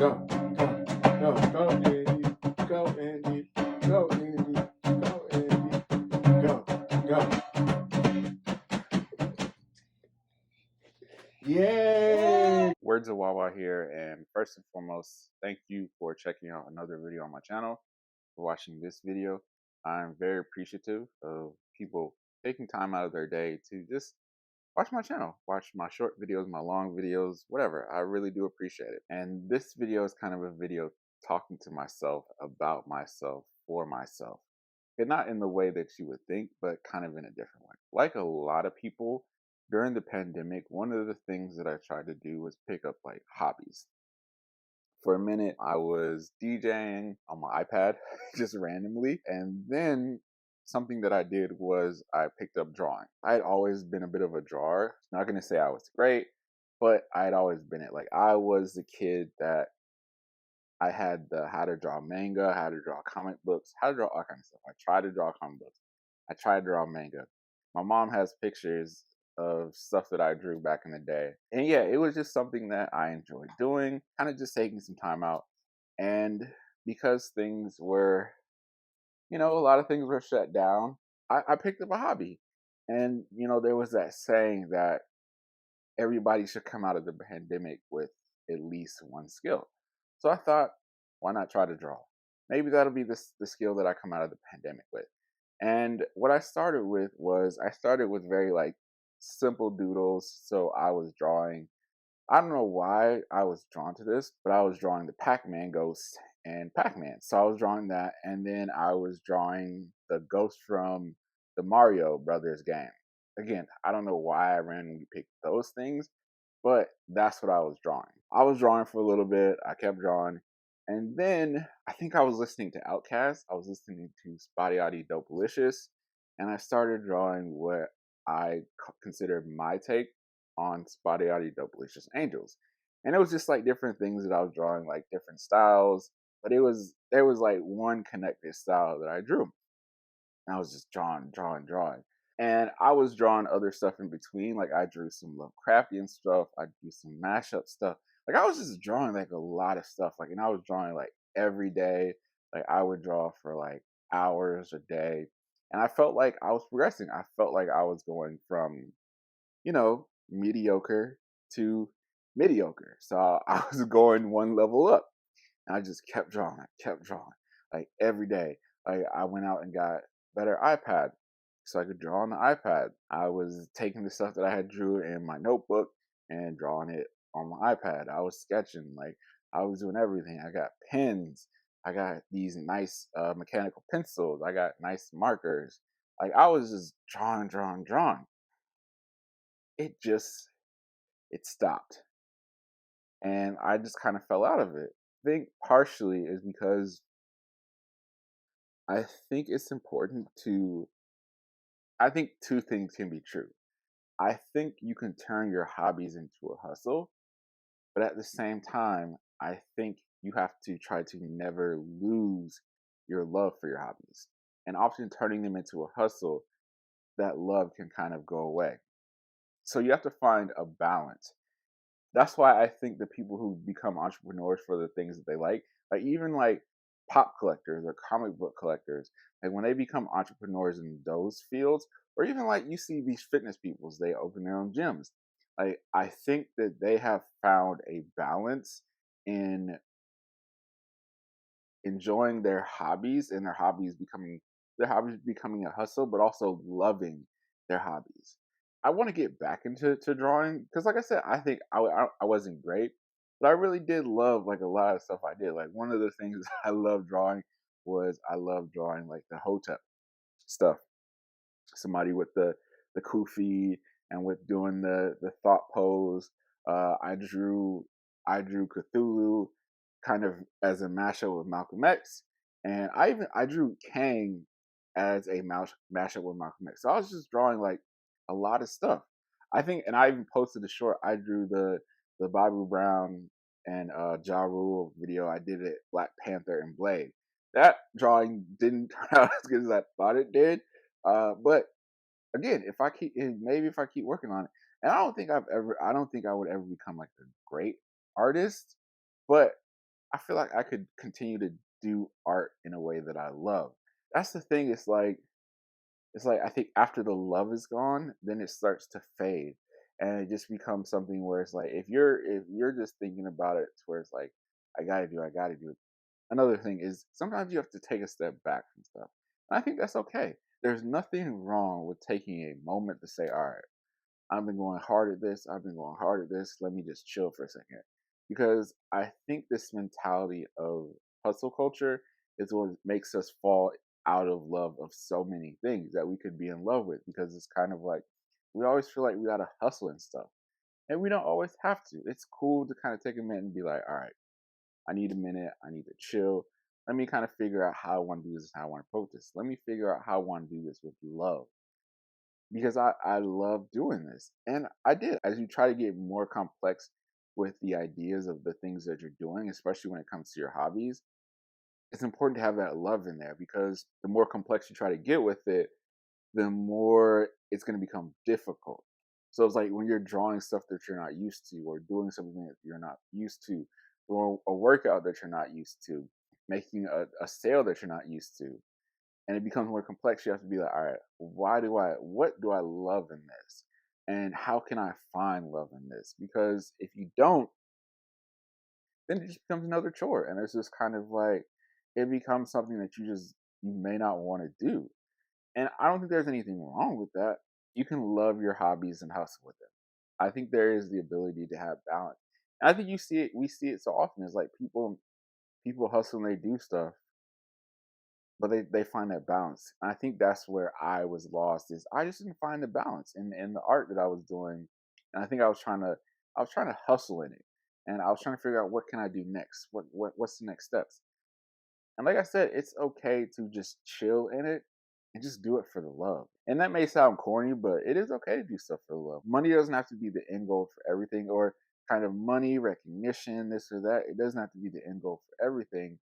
go, Andy, go, Andy, go, Andy, go, Andy, go. Yay! Words of Wawa here, and first and foremost, thank you for checking out another video on my channel, for watching this video. I'm very appreciative of people taking time out of their day to just watch my channel, watch my short videos, my long videos, whatever. I really do appreciate it. And this video is kind of a video talking to myself, about myself, for myself. And not in the way that you would think, but kind of in a different way. Like a lot of people, during the pandemic, one of the things that I tried to do was pick up like hobbies. For a minute, I was DJing on my iPad just randomly. And then something that I did was I picked up drawing. I had always been a bit of a drawer. Not going to say I was great, but I had always been it. Like I was the kid that I had the how to draw manga, how to draw comic books, how to draw all kinds of stuff. I tried to draw comic books. I tried to draw manga. My mom has pictures of stuff that I drew back in the day. And yeah, it was just something that I enjoyed doing, kind of just taking some time out. And because things were, a lot of things were shut down, I picked up a hobby. And, there was that saying that everybody should come out of the pandemic with at least one skill. So I thought, why not try to draw? Maybe that'll be the skill that I come out of the pandemic with. And what I started with was I started with very like simple doodles. So I was drawing. I don't know why I was drawn to this, but I was drawing the Pac-Man ghost and Pac-Man. So I was drawing that, and then I was drawing the ghost from the Mario Brothers game. Again, I don't know why I randomly picked those things, but that's what I was drawing. I was drawing for a little bit. I kept drawing. And then I think I was listening to Outkast. I was listening to Spotty Dopalicious. And I started drawing what I considered my take on Spotty Dopalicious Angels. And it was just like different things that I was drawing, like different styles. But there was like one connected style that I drew. And I was just drawing. And I was drawing other stuff in between. Like I drew some Lovecraftian stuff. I drew some mashup stuff. Like I was just drawing like a lot of stuff. Like, and I was drawing like every day. Like I would draw for like hours a day. And I felt like I was progressing. I felt like I was going from, mediocre to mediocre. So I was going one level up. And I just kept drawing. Like every day. Like I went out and got better iPad so I could draw on the iPad. I was taking the stuff that I had drew in my notebook and drawing it on my iPad. I was sketching, like I was doing everything. I got pens. I got these nice mechanical pencils. I got nice markers. Like I was just drawing. It stopped. And I just kind of fell out of it. I think partially is because I think it's important I think two things can be true. I think you can turn your hobbies into a hustle, but at the same time, I think you have to try to never lose your love for your hobbies. And often turning them into a hustle, that love can kind of go away. So you have to find a balance. That's why I think the people who become entrepreneurs for the things that they like even like pop collectors or comic book collectors, like when they become entrepreneurs in those fields, or even like you see these fitness peoples, they open their own gyms. Like I think that they have found a balance in enjoying their hobbies and their hobbies becoming a hustle, but also loving their hobbies. I want to get back into drawing because, like I said, I think I wasn't great, but I really did love like a lot of stuff I did. Like one of the things I love drawing was I love drawing like the hotep stuff. Somebody with the kufi and with doing the thought pose. I drew Cthulhu kind of as a mashup with malcolmx, and I drew Kang as a mashup with malcolmx. So I was just drawing like a lot of stuff. I think, and I even posted a short. I drew the Bobby Brown and Ja Rule video. I did it Black Panther and Blade. That drawing didn't turn out as good as I thought it did, but again, if I keep working on it, and I don't think I would ever become like a great artist, but I feel like I could continue to do art in a way that I love. That's the thing. It's like I think after the love is gone, then it starts to fade, and it just becomes something where it's like if you're just thinking about it, to where it's like I gotta do it. Another thing is sometimes you have to take a step back from stuff. And I think that's okay. There's nothing wrong with taking a moment to say, all right, I've been going hard at this. I've been going hard at this. Let me just chill for a second. Because I think this mentality of hustle culture is what makes us fall out of love of so many things that we could be in love with. Because it's kind of like we always feel like we gotta hustle and stuff. And we don't always have to. It's cool to kind of take a minute and be like, all right, I need a minute. I need to chill. Let me kind of figure out how I want to do this, how I want to approach this. Let me figure out how I want to do this with love because I love doing this. And I did. As you try to get more complex with the ideas of the things that you're doing, especially when it comes to your hobbies, it's important to have that love in there because the more complex you try to get with it, the more it's going to become difficult. So it's like when you're drawing stuff that you're not used to, or doing something that you're not used to, or a workout that you're not used to, making a sale that you're not used to, and it becomes more complex. You have to be like, all right, what do I love in this? And how can I find love in this? Because if you don't, then it just becomes another chore. And it's just kind of like, it becomes something that you may not want to do. And I don't think there's anything wrong with that. You can love your hobbies and hustle with them. I think there is the ability to have balance. And I think we see it so often. It's like people hustle and they do stuff, but they find that balance. And I think that's where I was lost. Is I just didn't find the balance in the art that I was doing, and I think I was trying to hustle in it, and I was trying to figure out what can I do next. What's the next steps? And like I said, it's okay to just chill in it and just do it for the love. And that may sound corny, but it is okay to do stuff for the love. Money doesn't have to be the end goal for everything, or kind of money, recognition, this or that. It doesn't have to be the end goal for everything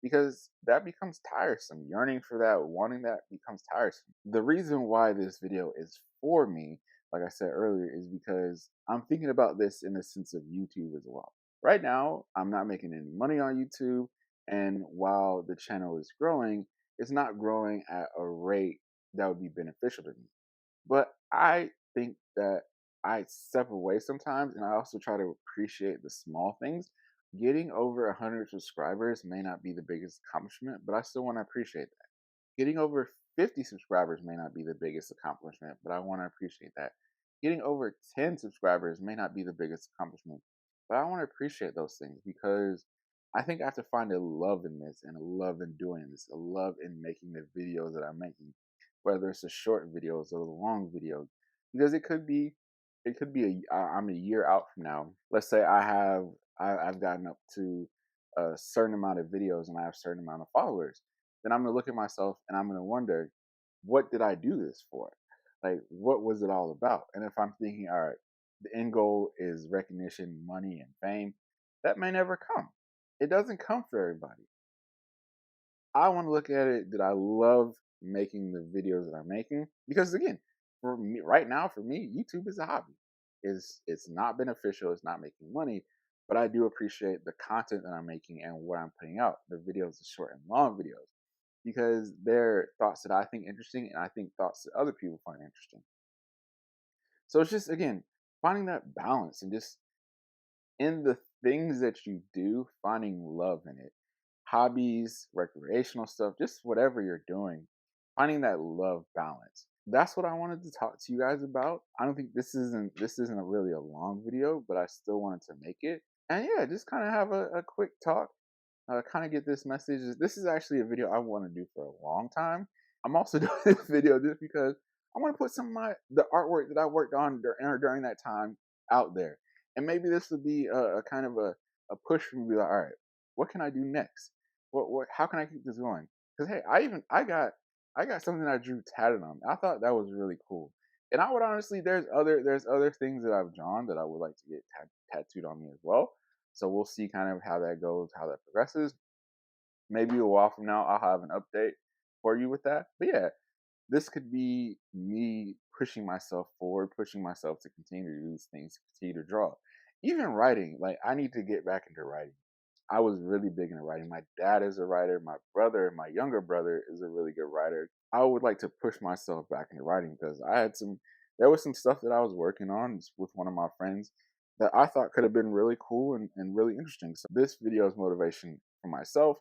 because that becomes tiresome. Yearning for that, wanting that becomes tiresome. The reason why this video is for me, like I said earlier, is because I'm thinking about this in the sense of YouTube as well. Right now, I'm not making any money on YouTube. And while the channel is growing, it's not growing at a rate that would be beneficial to me. But I think that I step away sometimes and I also try to appreciate the small things. Getting over 100 subscribers may not be the biggest accomplishment, but I still want to appreciate that. Getting over 50 subscribers may not be the biggest accomplishment, but I want to appreciate that. Getting over 10 subscribers may not be the biggest accomplishment, but I want to appreciate those things because I think I have to find a love in this and a love in doing this, a love in making the videos that I'm making, whether it's the short videos or the long videos, because I'm a year out from now. Let's say I've gotten up to a certain amount of videos and I have a certain amount of followers. Then I'm gonna look at myself and I'm gonna wonder, what did I do this for? Like, what was it all about? And if I'm thinking, all right, the end goal is recognition, money, and fame, that may never come. It doesn't come for everybody. I want to look at it that I love making the videos that I'm making because again, for me right now, for me, YouTube is a hobby. It's not beneficial, it's not making money, but I do appreciate the content that I'm making and what I'm putting out. The videos, the short and long videos, because they're thoughts that I think interesting and I think thoughts that other people find interesting. So it's just again finding that balance and just in the things that you do, finding love in it. Hobbies, recreational stuff, just whatever you're doing, finding that love balance. That's what I wanted to talk to you guys about. I don't think this isn't really a long video, but I still wanted to make it. And yeah, just kind of have a quick talk, kind of get this message. This is actually a video I want to do for a long time. I'm also doing this video just because I want to put some of the artwork that I worked on during that time out there. And maybe this would be a kind of a push for me to be like, all right, what can I do next? How can I keep this going? Because hey, I got something I drew tatted on. I thought that was really cool. And I would honestly, there's other things that I've drawn that I would like to get tattooed on me as well. So we'll see kind of how that goes, how that progresses. Maybe a while from now, I'll have an update for you with that. But yeah, this could be me pushing myself forward, pushing myself to continue to do these things, continue to draw. Even writing, like I need to get back into writing. I was really big into writing. My dad is a writer. My brother, my younger brother, is a really good writer. I would like to push myself back into writing because there was some stuff that I was working on with one of my friends that I thought could have been really cool and really interesting. So this video's motivation for myself,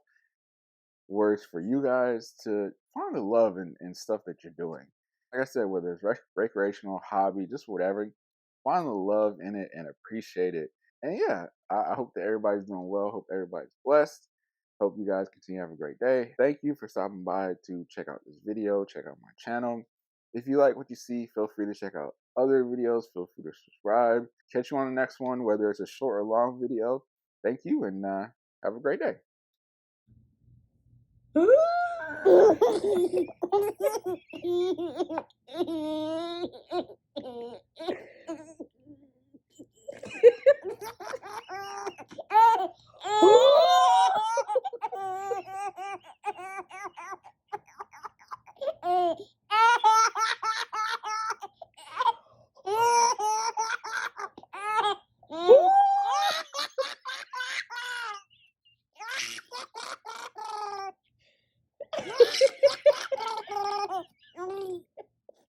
words for you guys to find the love in stuff that you're doing. Like I said, whether it's recreational, hobby, just whatever, find the love in it and appreciate it. And yeah, I hope that everybody's doing well. Hope everybody's blessed. Hope you guys continue to have a great day. Thank you for stopping by to check out this video, check out my channel. If you like what you see, feel free to check out other videos. Feel free to subscribe. Catch you on the next one, whether it's a short or long video. Thank you, and have a great day.